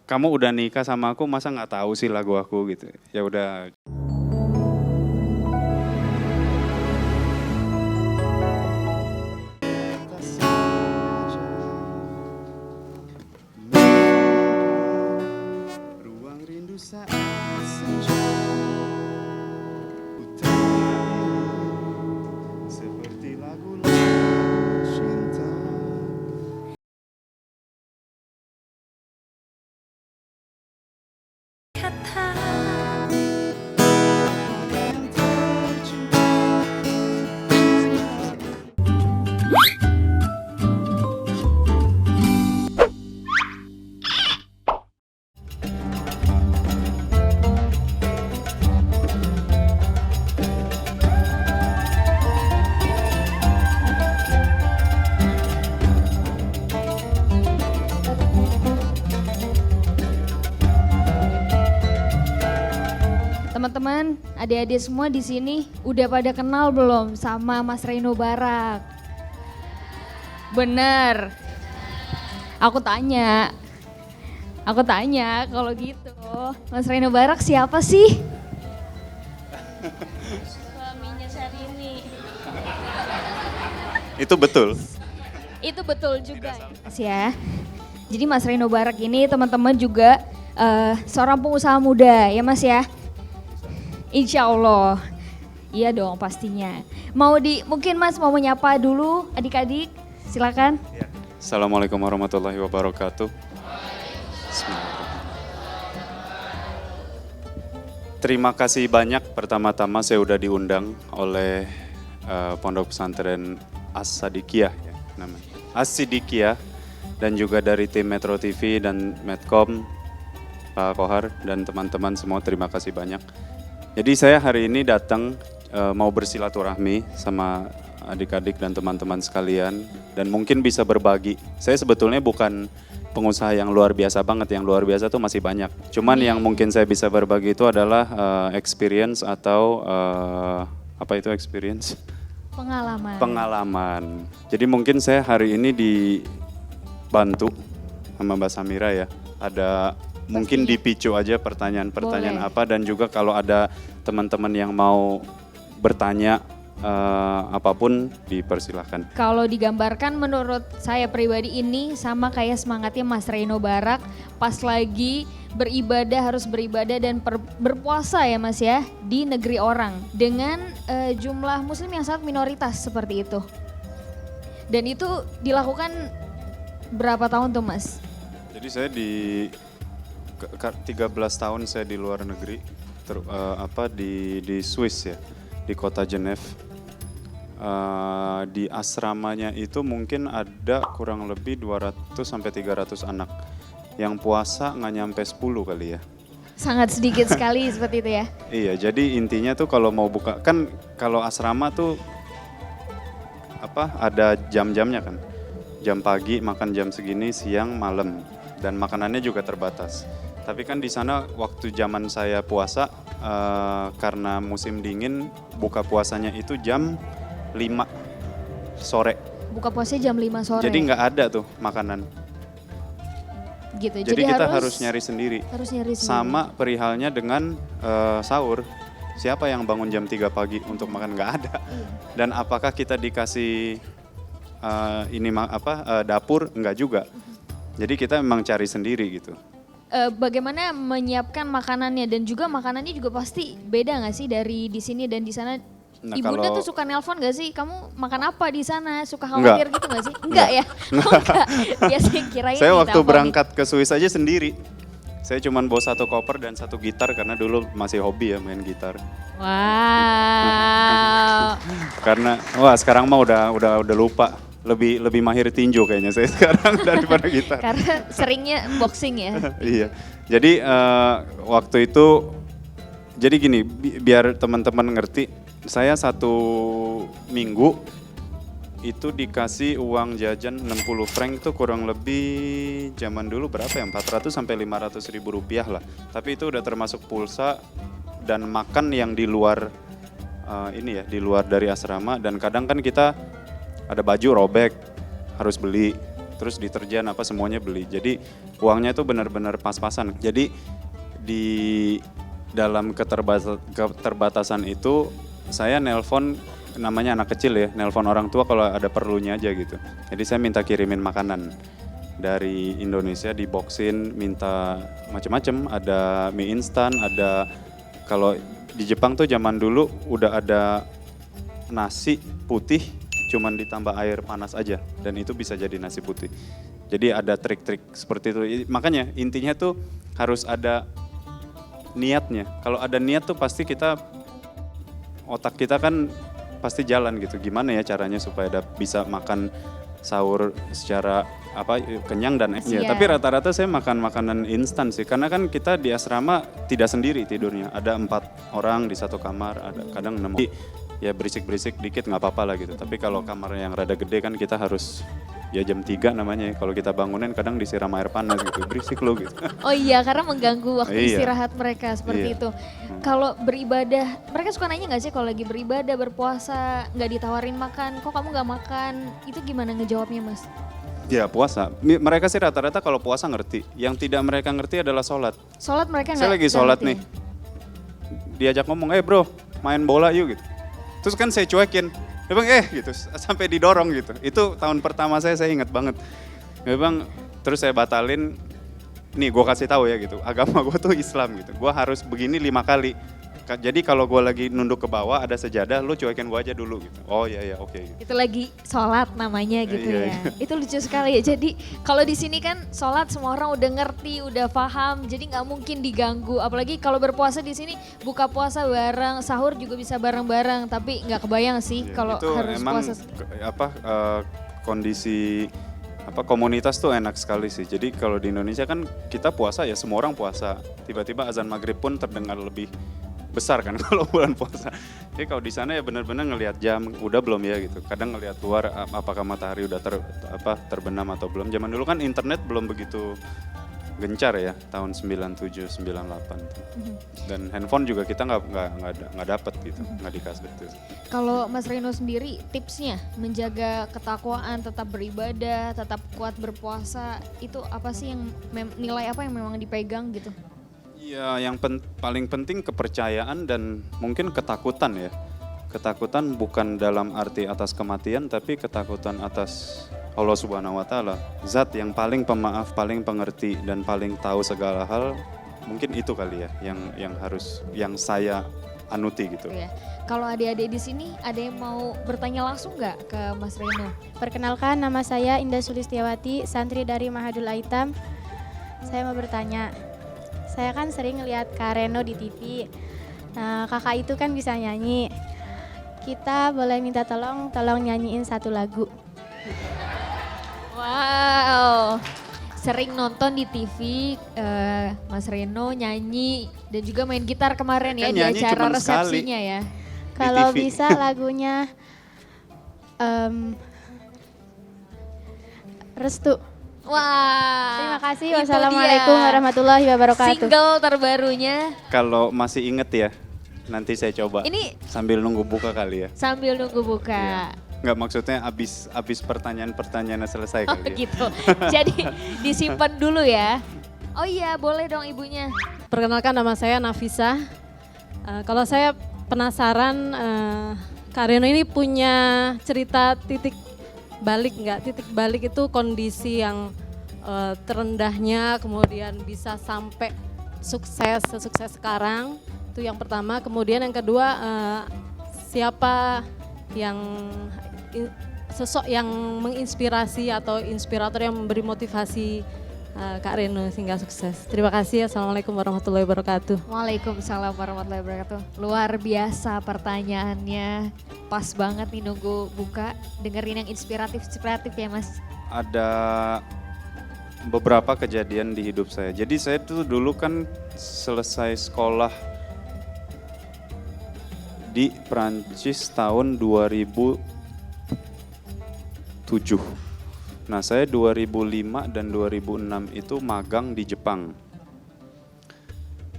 kamu udah nikah sama aku masa nggak tahu sih lagu aku gitu. Ya udah. Ruang rindu saat senja, seperti lagu-lagu cinta. Teman-teman, adik-adik semua di sini udah pada kenal belum sama Mas Reno Barak? Bener. Aku tanya kalau gitu, Mas Reno Barak siapa sih? Suaminya Syahrini. Itu betul. Itu betul juga Mas ya. Jadi Mas Reno Barak ini teman-teman juga seorang pengusaha muda ya Mas ya. Insya Allah, iya dong pastinya. Mungkin Mas mau menyapa dulu adik-adik, silakan. Ya. Assalamualaikum warahmatullahi wabarakatuh. Bismillahirrahmanirrahim. Terima kasih banyak pertama-tama saya udah diundang oleh Pondok Pesantren As-Sadiqiyah ya namanya. As-Siddiqiyah dan juga dari tim Metro TV dan Medcom, Pak Kohar dan teman-teman semua terima kasih banyak. Jadi saya hari ini datang mau bersilaturahmi sama adik-adik dan teman-teman sekalian dan mungkin bisa berbagi. Saya sebetulnya bukan pengusaha yang luar biasa banget, yang luar biasa tuh masih banyak. Cuman yang mungkin saya bisa berbagi itu adalah experience atau apa itu experience? Pengalaman. Jadi mungkin saya hari ini dibantu sama Mbak Samira ya. Ada mungkin dipicu aja pertanyaan-pertanyaan apa dan juga kalau ada teman-teman yang mau bertanya apapun dipersilahkan. Kalau digambarkan menurut saya pribadi ini sama kayak semangatnya Mas Reno Barak pas lagi harus beribadah dan berpuasa ya Mas ya di negeri orang dengan jumlah muslim yang sangat minoritas seperti itu. Dan itu dilakukan berapa tahun tuh Mas? Jadi saya 13 tahun saya di luar negeri, di Swiss ya, di kota Genève. Di asramanya itu mungkin ada kurang lebih 200 sampai 300 anak. Yang puasa nggak nyampe 10 kali ya. Sangat sedikit sekali seperti itu ya. Iya, jadi intinya tuh kalau mau buka, kan kalau asrama tuh ada jam-jamnya kan. Jam pagi makan jam segini, siang, malam. Dan makanannya juga terbatas. Tapi kan di sana waktu zaman saya puasa karena musim dingin buka puasanya itu jam 5 sore. Buka puasanya jam 5 sore. Jadi nggak ada tuh makanan. Gitu. Jadi kita harus nyari sendiri. Sama perihalnya dengan sahur. Siapa yang bangun jam 3 pagi untuk makan? Nggak ada. Dan apakah kita dikasih dapur? Nggak juga. Jadi kita memang cari sendiri gitu. Bagaimana menyiapkan makanannya dan juga makanannya juga pasti beda nggak sih dari di sini dan di sana? Nah, Ibunda tuh suka nelpon gak sih? Kamu makan apa di sana? Suka khawatir gitu gak sih? Enggak ya? Enggak. Biasanya kirain saya waktu berangkat ke Swiss aja sendiri. Saya cuma bawa 1 koper dan 1 gitar karena dulu masih hobi ya main gitar. Wow. Karena sekarang mah udah lupa. Lebih mahir tinju kayaknya saya sekarang daripada gitar. Karena seringnya boxing ya. Iya. Jadi waktu itu jadi gini, biar teman-teman ngerti, saya 1 minggu itu dikasih uang jajan 60 franc tuh kurang lebih zaman dulu berapa ya, 400 sampai 500 ribu rupiah lah. Tapi itu udah termasuk pulsa dan makan yang di luar di luar dari asrama, dan kadang kan kita ada baju robek harus beli. terus deterjen apa semuanya beli. Jadi uangnya itu benar-benar pas-pasan. Jadi di dalam keterbatasan itu saya nelpon, namanya anak kecil ya, nelpon orang tua kalau ada perlunya aja gitu. Jadi saya minta kirimin makanan dari Indonesia, diboxin, minta macam-macam, ada mie instan, ada kalau di Jepang tuh zaman dulu udah ada nasi putih cuman ditambah air panas aja dan itu bisa jadi nasi putih. Jadi ada trik-trik seperti itu. Makanya intinya tuh harus ada niatnya. Kalau ada niat tuh pasti otak kita kan pasti jalan gitu. Gimana ya caranya supaya bisa makan sahur secara kenyang dan ya. Tapi rata-rata saya makan makanan instan sih, karena kan kita di asrama tidak sendiri tidurnya, ada 4 orang di satu kamar, ada kadang 6. Ya berisik-berisik dikit nggak apa-apa lah gitu. Tapi kalau kamar yang rada gede kan kita harus ya jam 3 namanya ya. Kalau kita bangunin kadang disiram air panas gitu, berisik lo gitu. Oh iya, karena mengganggu waktu istirahat mereka seperti itu. Kalau beribadah, mereka suka nanya nggak sih kalau lagi beribadah, berpuasa, nggak ditawarin makan, kok kamu nggak makan? Itu gimana ngejawabnya Mas? Ya puasa, mereka sih rata-rata kalau puasa ngerti. Yang tidak mereka ngerti adalah sholat. Sholat mereka nggak? Saya lagi sholat nih, diajak ngomong, bro main bola yuk gitu. Terus kan saya cuekin, ya bang gitu, sampai didorong gitu. Itu tahun pertama saya ingat banget. Ya bang, terus saya batalin, nih gue kasih tahu ya gitu, agama gue tuh Islam gitu. Gue harus begini 5 kali. Jadi kalau gue lagi nunduk ke bawah ada sejadah, lu cuekin gue aja dulu gitu. Oh iya oke. Gitu. Itu lagi sholat namanya gitu ya. Itu lucu sekali ya. Jadi kalau di sini kan sholat semua orang udah ngerti, udah paham. Jadi nggak mungkin diganggu. Apalagi kalau berpuasa di sini buka puasa bareng, sahur juga bisa bareng-bareng. Tapi nggak kebayang sih kalau harus emang puasa. Kondisi komunitas tuh enak sekali sih. Jadi kalau di Indonesia kan kita puasa ya semua orang puasa. Tiba-tiba azan maghrib pun terdengar lebih besar kan kalau bulan puasa. Jadi kalau di sana ya benar-benar ngelihat jam udah belum ya gitu. Kadang ngelihat luar apakah matahari udah terbenam atau belum. Zaman dulu kan internet belum begitu gencar ya, tahun 97 98 tuh. Dan handphone juga kita nggak dapet gitu, nggak dikasih gitu. Kalau Mas Reno sendiri tipsnya menjaga ketakwaan, tetap beribadah, tetap kuat berpuasa, itu apa sih yang nilai apa yang memang dipegang gitu? Ya, yang paling penting kepercayaan dan mungkin ketakutan ya. Ketakutan bukan dalam arti atas kematian, tapi ketakutan atas Allah Subhanahu wa Ta'ala. Zat yang paling pemaaf, paling pengerti, dan paling tahu segala hal. Mungkin itu kali ya yang saya anuti gitu. Ya. Kalau adik-adik di sini ada yang mau bertanya langsung nggak ke Mas Reno? Perkenalkan, nama saya Indah Sulistiawati, santri dari Mahadul Aitam. Saya mau bertanya. Saya kan sering ngelihat Kak Reno di TV. Nah, kakak itu kan bisa nyanyi. Kita boleh minta tolong nyanyiin satu lagu. Wow, sering nonton di TV Mas Reno nyanyi dan juga main gitar kemarin ya di acara resepsinya ya. Kalau bisa lagunya Restu. Wah, terima kasih. Wassalamualaikum warahmatullahi wabarakatuh. Single terbarunya. Kalau masih inget ya, nanti saya coba. Ini sambil nunggu buka kali ya. Sambil nunggu buka. Enggak, maksudnya abis pertanyaan-pertanyaannya selesai kali ya. Gitu. Jadi disimpan dulu ya. Oh iya, boleh dong ibunya. Perkenalkan, nama saya Nafisa. Kalau saya penasaran, Kak Reno ini punya cerita titik balik nggak? Titik balik itu kondisi yang terendahnya kemudian bisa sampai sukses sekarang, itu yang pertama. Kemudian yang kedua, siapa yang sosok yang menginspirasi atau inspirator yang memberi motivasi Kak Reno sehingga sukses. Terima kasih. Assalamualaikum warahmatullahi wabarakatuh. Waalaikumsalam warahmatullahi wabarakatuh. Luar biasa pertanyaannya. Pas banget nih nunggu buka. Dengerin yang inspiratif ya Mas. Ada beberapa kejadian di hidup saya. Jadi saya tuh dulu kan selesai sekolah di Prancis tahun 2007. Nah, saya 2005 dan 2006 itu magang di Jepang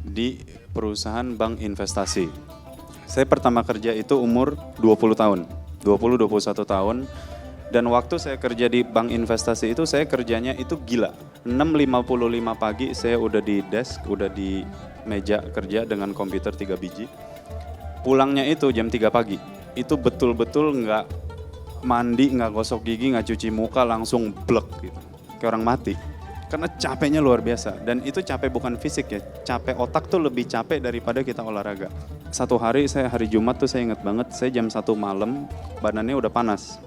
di perusahaan bank investasi. Saya pertama kerja itu umur 20 tahun, 20-21 tahun Dan waktu saya kerja di bank investasi itu, saya kerjanya itu gila. 6.55 pagi saya udah di desk, udah di meja kerja dengan komputer 3 biji. Pulangnya itu jam 3 pagi. Itu betul-betul nggak mandi, nggak gosok gigi, nggak cuci muka, langsung blek gitu. Kayak orang mati. Karena capeknya luar biasa. Dan itu capek bukan fisik ya, capek otak tuh lebih capek daripada kita olahraga. Satu hari, hari Jumat tuh saya ingat banget, saya jam 1 malam, badannya udah panas.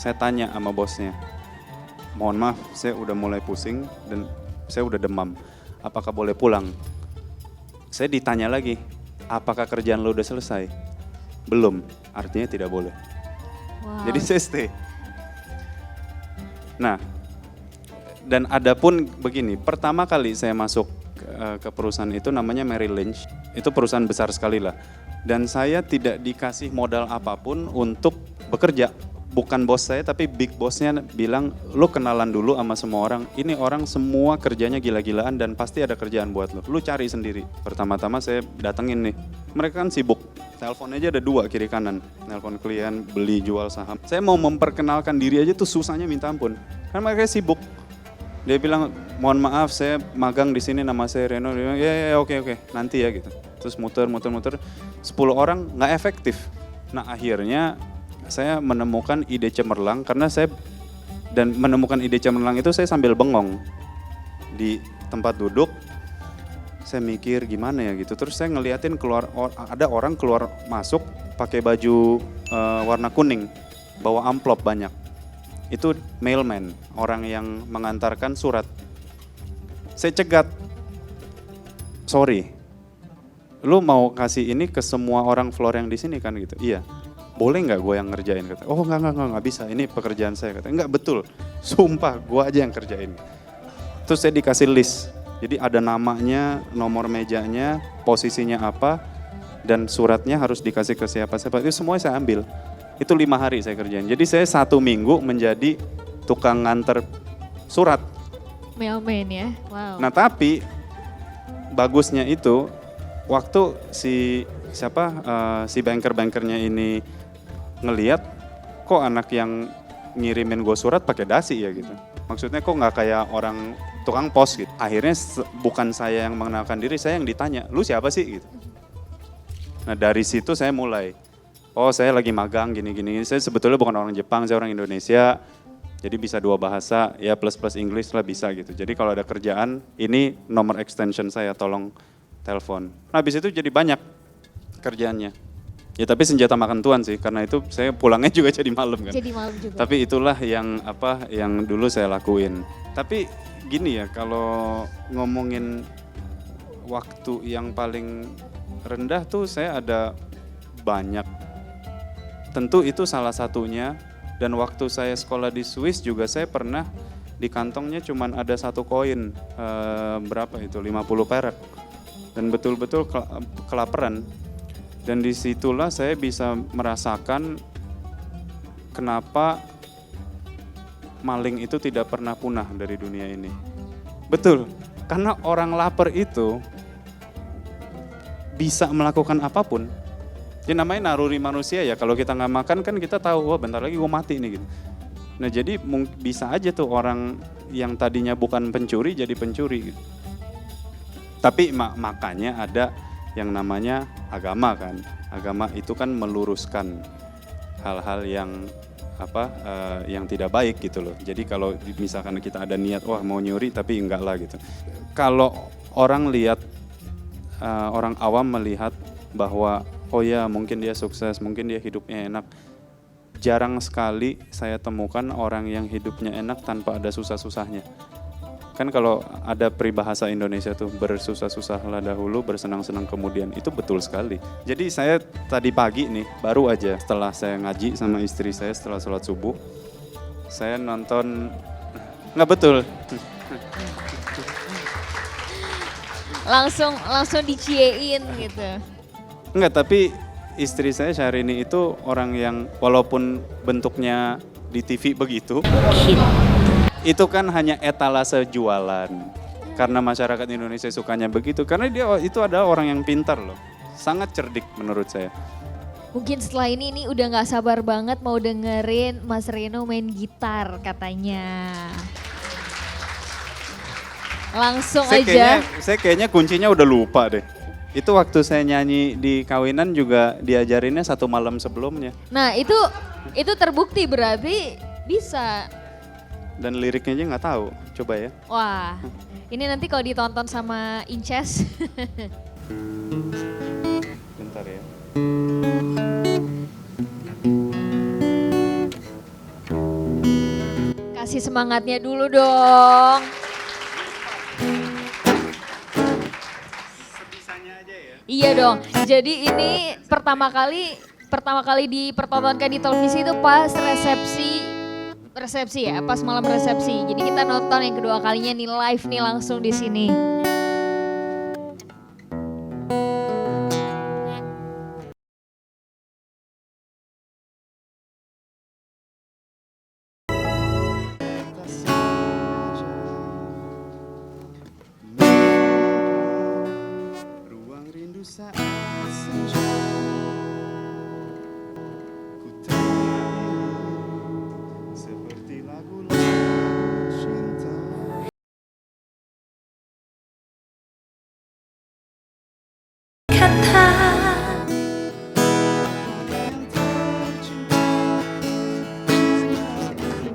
Saya tanya sama bosnya, mohon maaf saya udah mulai pusing dan saya udah demam, apakah boleh pulang? Saya ditanya lagi, apakah kerjaan lo udah selesai? Belum, artinya tidak boleh. Wow. Jadi saya stay. Nah, dan ada pun begini, pertama kali saya masuk ke perusahaan itu namanya Merrill Lynch, itu perusahaan besar sekali lah. Dan saya tidak dikasih modal apapun untuk bekerja. Bukan bos saya, tapi big bossnya bilang, lu kenalan dulu sama semua orang. Ini orang semua kerjanya gila-gilaan dan pasti ada kerjaan buat lu. Lu cari sendiri. Pertama-tama saya datengin nih. Mereka kan sibuk. Telepon aja ada 2 kiri kanan. Telepon klien, beli, jual saham. Saya mau memperkenalkan diri aja tuh susahnya minta ampun. Karena mereka sibuk. Dia bilang, mohon maaf saya magang di sini, nama saya Reno. Dia bilang, ya oke, nanti ya gitu. Terus muter. 10 orang nggak efektif. Nah akhirnya saya menemukan ide cemerlang karena menemukan ide cemerlang itu saya sambil bengong di tempat duduk. Saya mikir gimana ya gitu. Terus saya ngeliatin ada orang keluar masuk pakai baju warna kuning, bawa amplop banyak. Itu mailman, orang yang mengantarkan surat. Saya cegat, sorry, lu mau kasih ini ke semua orang floor yang di sini kan gitu? Iya. Boleh nggak gue yang ngerjain? Kata, oh nggak bisa, ini pekerjaan saya. Kata, enggak betul, sumpah gue aja yang kerjain. Terus saya dikasih list, jadi ada namanya, nomor mejanya, posisinya apa, dan suratnya harus dikasih ke siapa-siapa. Itu semua saya ambil, itu 5 hari saya kerjain. Jadi saya 1 minggu menjadi tukang nganter surat. Mailman ya, wow. Nah tapi bagusnya itu, waktu si banker-bankernya ini ngelihat kok anak yang ngirimin gue surat pakai dasi ya gitu. Maksudnya kok nggak kayak orang tukang pos gitu. Akhirnya bukan saya yang mengenalkan diri, saya yang ditanya, lu siapa sih gitu. Nah dari situ saya mulai, oh saya lagi magang gini-gini. Saya sebetulnya bukan orang Jepang, saya orang Indonesia. Jadi bisa 2 bahasa, ya plus English lah bisa gitu. Jadi kalau ada kerjaan, ini nomor extension saya, tolong telepon. Nah habis itu jadi banyak kerjaannya. Ya tapi senjata makan tuan sih, karena itu saya pulangnya juga jadi malam kan. Jadi malam juga. Tapi itulah yang dulu saya lakuin. Tapi gini ya, kalau ngomongin waktu yang paling rendah tuh saya ada banyak. Tentu itu salah satunya, dan waktu saya sekolah di Swiss juga saya pernah di kantongnya cuman ada 1 koin, berapa itu, 50 perak. Dan betul-betul kelaparan. Dan disitulah saya bisa merasakan kenapa maling itu tidak pernah punah dari dunia ini. Betul, karena orang lapar itu bisa melakukan apapun. Ya namanya naluri manusia ya, kalau kita nggak makan kan kita tahu, wah bentar lagi gue mati nih gitu. Nah jadi bisa aja tuh orang yang tadinya bukan pencuri jadi pencuri gitu. Tapi makanya ada yang namanya agama kan. Agama itu kan meluruskan hal-hal yang yang tidak baik gitu loh. Jadi kalau misalkan kita ada niat wah mau nyuri tapi enggak lah gitu. Kalau orang orang awam melihat bahwa oh ya mungkin dia sukses, mungkin dia hidupnya enak. Jarang sekali saya temukan orang yang hidupnya enak tanpa ada susah-susahnya. Kan kalau ada peribahasa Indonesia tuh, bersusah-susahlah dahulu, bersenang-senang kemudian. Itu betul sekali. Jadi saya tadi pagi nih, baru aja setelah saya ngaji sama istri saya setelah sholat subuh, saya nonton, nggak betul. Langsung diciein gitu. Enggak, tapi istri saya Syahrini itu orang yang walaupun bentuknya di TV begitu, itu kan hanya etalase jualan. Karena masyarakat Indonesia sukanya begitu. Karena dia itu adalah orang yang pintar loh. Sangat cerdik menurut saya. Mungkin setelah ini udah nggak sabar banget mau dengerin Mas Reno main gitar katanya. Langsung aja. Saya kayaknya kuncinya udah lupa deh. Itu waktu saya nyanyi di kawinan juga diajarinnya 1 malam sebelumnya. Nah itu terbukti berarti bisa. Dan liriknya aja nggak tahu, coba ya. Wah, ini nanti kalau ditonton sama Inces. Bentar ya. Kasih semangatnya dulu dong. Sebisanya aja ya. Iya dong. Jadi ini pertama kali dipertontonkan di televisi itu pas resepsi ya, pas malam resepsi. Jadi kita nonton yang kedua kalinya nih live nih langsung di sini. Ruang rindu saat senja. Ku terngiang seperti lagu-lagu cinta.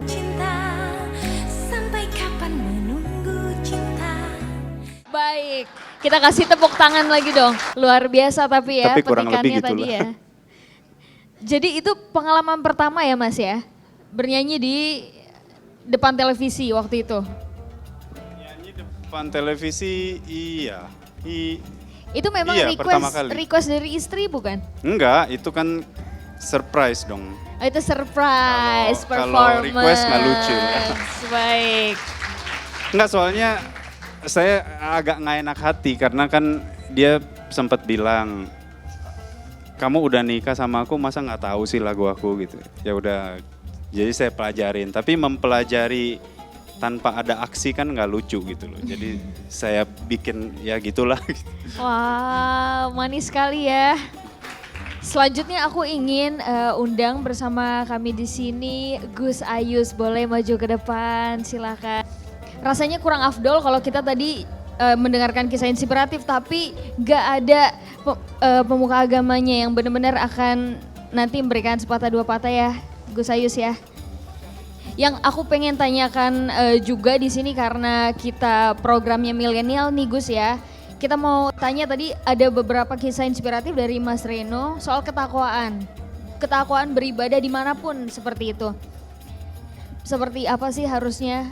Cinta, sampai kapan menunggu cinta? Baik, kita kasih tepuk tangan lagi dong. Luar biasa tapi ya Tapi kurang lebih petikannya tadi gitulah. ya. Jadi itu pengalaman pertama ya Mas ya? Bernyanyi di depan televisi waktu itu. Nyanyi depan televisi, iya. Itu memang Iya, pertama kali. request dari istri bukan? Enggak, itu kan surprise dong. Oh, itu surprise Kalau performance. request nggak lucu. Baik. Enggak, soalnya saya agak nggak enak hati karena kan dia sempat bilang, kamu udah nikah sama aku masa nggak tahu sih lagu aku gitu. Ya udah, jadi saya pelajarin. Tapi mempelajari tanpa ada aksi kan nggak lucu gitu loh. Jadi saya bikin ya gitulah. Wah, manis sekali ya. Selanjutnya aku ingin undang bersama kami di sini Gus Ayus, boleh maju ke depan, silakan. Rasanya kurang afdol kalau kita tadi mendengarkan kisah inspiratif tapi gak ada pemuka agamanya yang benar-benar akan nanti memberikan sepatah dua patah ya, Gus Ayus ya. Yang aku pengen tanyakan juga di sini karena kita programnya milenial nih Gus ya. Kita mau tanya tadi ada beberapa kisah inspiratif dari Mas Reno soal ketakwaan. Ketakwaan beribadah dimanapun seperti itu. Seperti apa sih harusnya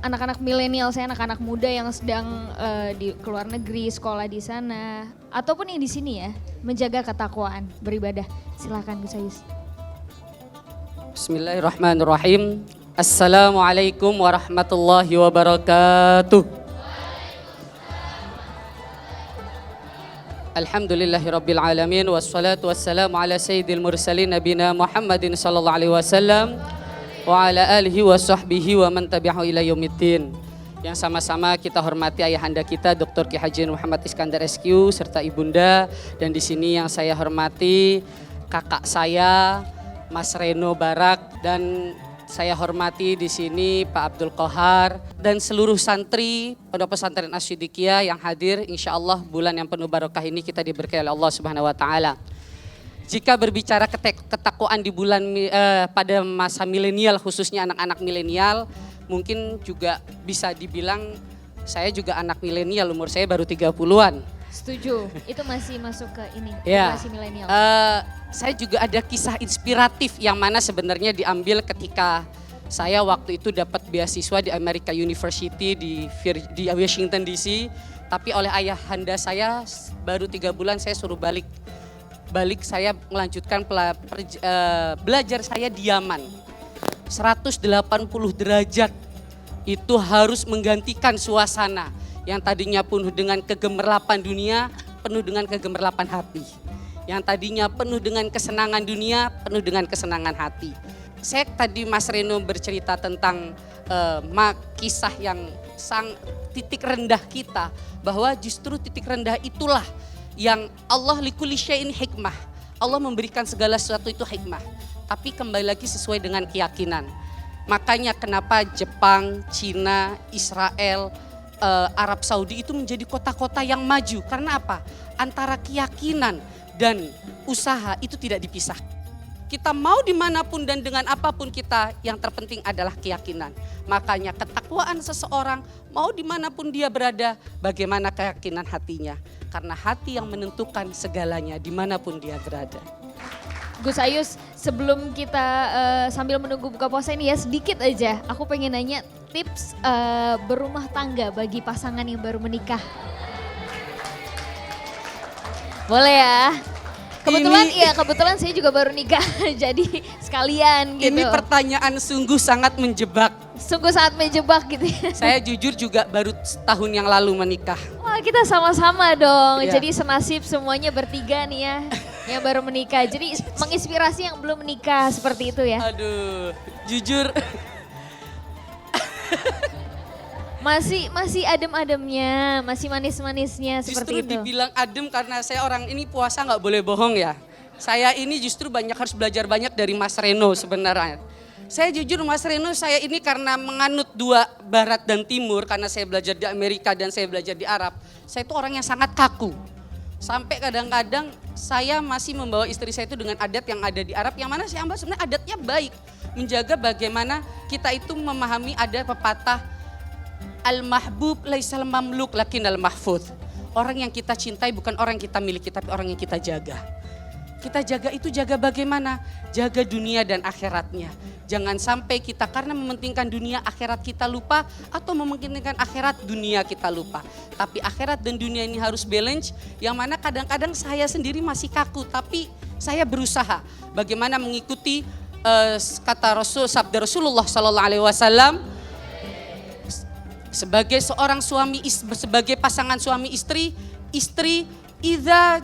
anak-anak milenial, saya anak-anak muda yang sedang di luar negeri, sekolah di sana. Ataupun yang di sini ya, menjaga ketakwaan beribadah. Silakan Gus Ayus. Bismillahirrahmanirrahim. Assalamualaikum warahmatullahi wabarakatuh. Alhamdulillahirabbil alamin wassalatu wassalamu ala sayyidil mursalin nabina Muhammadin sallallahu alaihi wasallam wa ala alihi wa sahbihi wa man tabi'ahu ila yaumiddin. Yang sama-sama kita hormati ayahanda kita Dr. Ki Haji Muhammad Iskandar SQ serta ibunda, dan di sini yang saya hormati kakak saya Mas Reno Barak, dan saya hormati di sini Pak Abdul Qahar dan seluruh santri Pondok Pesantren As-Siddiqiyah yang hadir. Insya Allah bulan yang penuh barokah ini kita diberkahi oleh Allah Subhanahu Wa Taala. Jika berbicara ketakwaan di bulan pada masa milenial, khususnya anak-anak milenial, mungkin juga bisa dibilang saya juga anak milenial, umur saya baru 30-an. Setuju, itu masih masuk ke ini, Ya, generasi milenial. saya juga ada kisah inspiratif yang mana sebenarnya diambil ketika saya waktu itu dapat beasiswa di American University di Washington DC, tapi oleh ayahanda saya baru 3 bulan saya suruh balik saya melanjutkan belajar saya di Yaman. 180 derajat itu harus menggantikan suasana yang tadinya penuh dengan kegemerlapan dunia, penuh dengan kegemerlapan hati. Yang tadinya penuh dengan kesenangan dunia, penuh dengan kesenangan hati. Saya tadi Mas Reno bercerita tentang kisah yang titik rendah kita, bahwa justru titik rendah itulah yang Allah likulli syai'in hikmah. Allah memberikan segala sesuatu itu hikmah. Tapi kembali lagi sesuai dengan keyakinan. Makanya kenapa Jepang, Cina, Israel, Arab Saudi itu menjadi kota-kota yang maju. Karena apa? Antara keyakinan dan usaha itu tidak dipisah. Kita mau dimanapun dan dengan apapun kita, yang terpenting adalah keyakinan. Makanya ketakwaan seseorang mau dimanapun dia berada, bagaimana keyakinan hatinya. Karena hati yang menentukan segalanya dimanapun dia berada. Gus Ayus, sebelum kita sambil menunggu buka puasa ini ya, sedikit aja aku pengen nanya tips berumah tangga bagi pasangan yang baru menikah. Boleh ya? Kebetulan saya juga baru nikah, jadi sekalian gitu. Ini pertanyaan sungguh sangat menjebak. Sungguh sangat menjebak gitu ya. Saya jujur juga baru setahun yang lalu menikah. Wah, kita sama-sama dong, Iya. jadi senasib semuanya bertiga nih ya, yang baru menikah. Jadi menginspirasi yang belum menikah seperti itu ya. Aduh, jujur. Masih adem-ademnya, masih manis-manisnya seperti Justru itu. dibilang adem karena saya orang ini puasa nggak boleh bohong ya. Saya ini justru harus belajar banyak dari Mas Reno sebenarnya. Saya jujur Mas Reno, saya ini karena menganut dua barat dan timur, karena saya belajar di Amerika dan saya belajar di Arab. Saya itu orang yang sangat kaku. Sampai kadang-kadang saya masih membawa istri saya itu dengan adat yang ada di Arab, yang mana saya ambil sebenarnya adatnya baik. Menjaga bagaimana kita itu memahami ada pepatah Al-mahbub laisal mamluk lakin al-mahfuz. Orang yang kita cintai bukan orang yang kita miliki, tapi orang yang kita jaga. Kita jaga itu jaga bagaimana? Jaga dunia dan akhiratnya. Jangan sampai kita karena mementingkan dunia akhirat kita lupa, atau mementingkan akhirat dunia kita lupa. Tapi akhirat dan dunia ini harus balance, yang mana kadang-kadang saya sendiri masih kaku, tapi saya berusaha bagaimana mengikuti kata sabda Rasulullah SAW. Sebagai seorang suami, sebagai pasangan suami istri,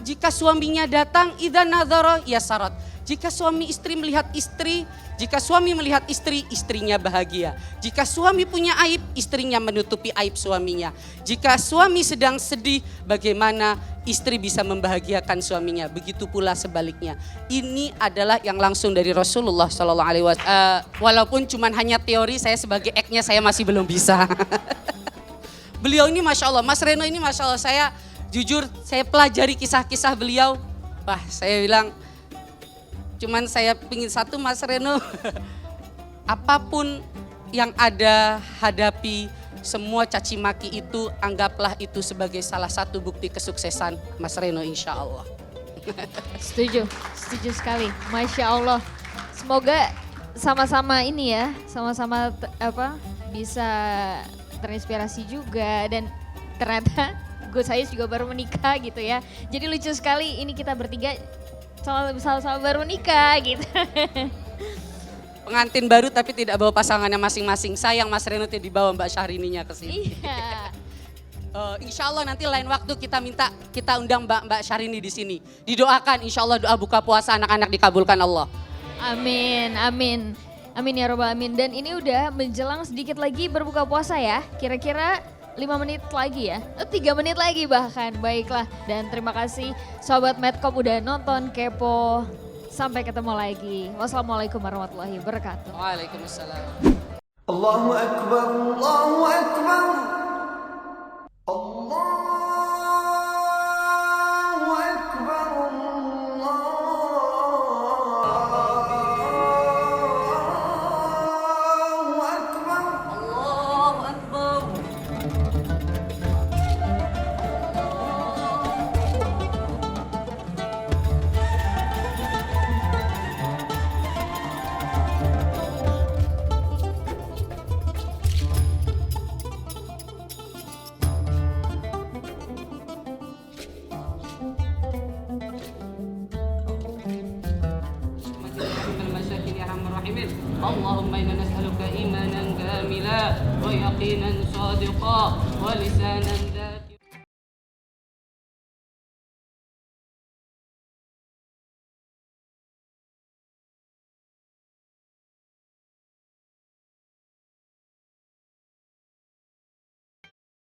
jika suaminya datang, idza nadhara yasarat. Jika suami istri melihat istri, jika suami melihat istri, istrinya bahagia. Jika suami punya aib, istrinya menutupi aib suaminya. Jika suami sedang sedih, bagaimana istri bisa membahagiakan suaminya. Begitu pula sebaliknya. Ini adalah yang langsung dari Rasulullah SAW. Walaupun cuman hanya teori, saya sebagai eknya saya masih belum bisa. Beliau ini Masya Allah, Mas Reno ini Masya Allah, saya jujur saya pelajari kisah-kisah beliau. Wah, saya bilang, cuman saya pingin satu Mas Reno, apapun yang ada hadapi, semua caci maki itu anggaplah itu sebagai salah satu bukti kesuksesan Mas Reno insya Allah. Setuju sekali, Masya Allah. Semoga sama-sama ini ya, sama-sama bisa terinspirasi juga, dan ternyata Gus Ayus juga baru menikah gitu ya. Jadi lucu sekali ini kita bertiga sama-sama baru nikah gitu. Pengantin baru tapi tidak bawa pasangannya masing-masing. Sayang Mas Reno tidak dibawa Mbak Syahrini-nya ke sini. Iya. Insya Allah nanti lain waktu kita undang Mbak Syahrini di sini. Didoakan insya Allah doa buka puasa anak-anak dikabulkan Allah. Amin, amin. Amin ya robbal alamin. Dan ini udah menjelang sedikit lagi berbuka puasa ya. Kira-kira 5 menit lagi ya, 3 menit lagi bahkan. Baiklah, dan terima kasih Sobat Medcom udah nonton Kepo. Sampai ketemu lagi. Wassalamualaikum warahmatullahi wabarakatuh. Waalaikumsalam. Allahu Akbar, Allahu Akbar. Allahu Akbar, Allahu Akbar. Allahu Akbar. اللهم إنا نسألك إيمانا كاملا ويقينا صادقا ولسانا